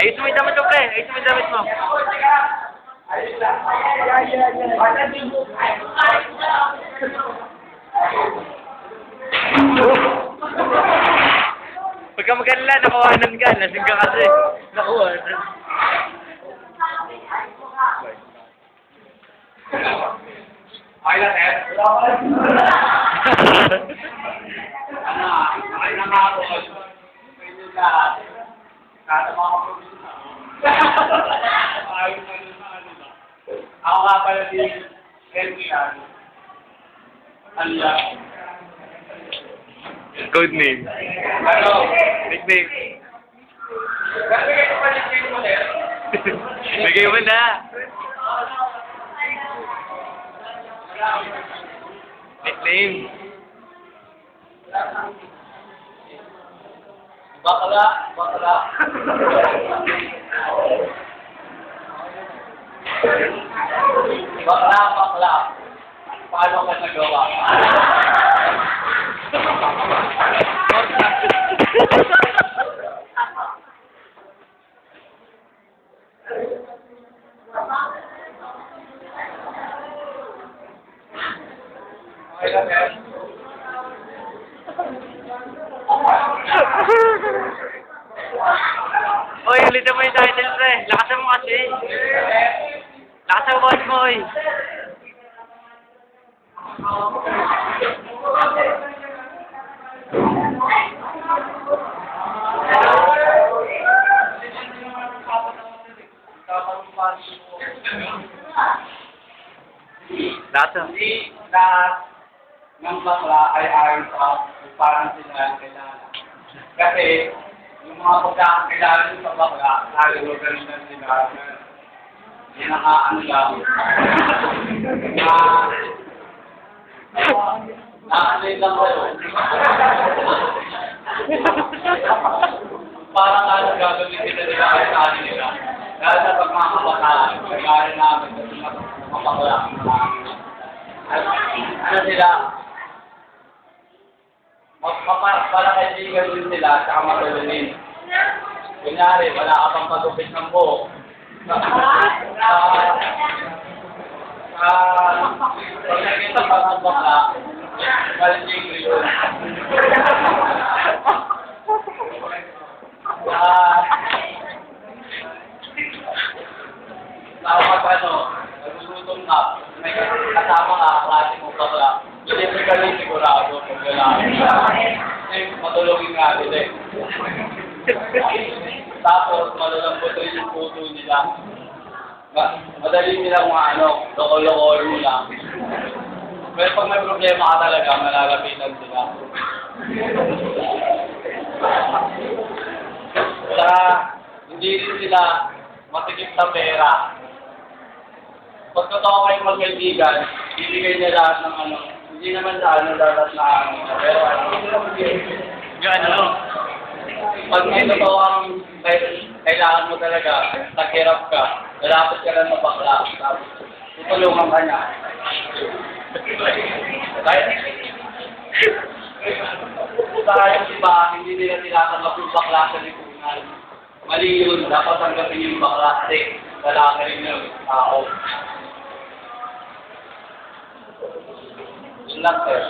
Ayos mo yung damit mo, pre. Ayos mo yung damit mo. Pagka mag-alala, nakawanan ka. Lasing ka kasi. Nakawanan. Okay lang, eh. Okay na nga ako. Pwede na. Katama ko po. Ako nga pala si Henry. Allah. Code name. Ano? Nickname. Bigay ko pa nickname mo, eh. Bigay mo na. Nickname. Bakla. Bakla. Paano ka nagawa? Okay lang, eh. Oy, ulitin mo yung title, pre. Lakasan mo kasi. Lakasan mo, boss mo, oy. Lakasan. Hindi lahat ng bakla ay ayon sa parang sila kailangan. Kasi yung mga pagkakakilala sa bakla, lalo ganun lang sila. Ano lang. Naanin lang kayo. Parang ano gagamitin na nila kahit ano nila. Dahil sa pagmamakataan, kaya namin kasi mapakala. Ano sila? Para kaibigan din sila, saka matulunin. Kunyari, wala ka pang patupit ng buhok. Pag nakita ka ng bakla, galing yun. Tama ka nagulutom ka, may kasama ka, klase mo bakla. Hindi ka rin sigurado kung wala. Kasi matulungin nga nila eh. Tapos malalambot rin yung puso nila. Madali nilang loko-loko mo lang. Pero pag may problema ka talaga, malalapitan sila. Saka, hindi rin sila matikip sa pera. Pag totoo kayong magkaibigan, bibigay nila lahat ng hindi naman sa dapat na pero Gano? Pag may totoo ang kailangan mo talaga, naghirap ka, lalapit ka lang sa bakla, tapos tutulungan ka niya. Dahil iba, hindi nila tinatanggap yung bakla sa lipunan. Mali yun, dapat tanggapin yung bakla kasi lalaki rin yung tao. Yun lang, sir.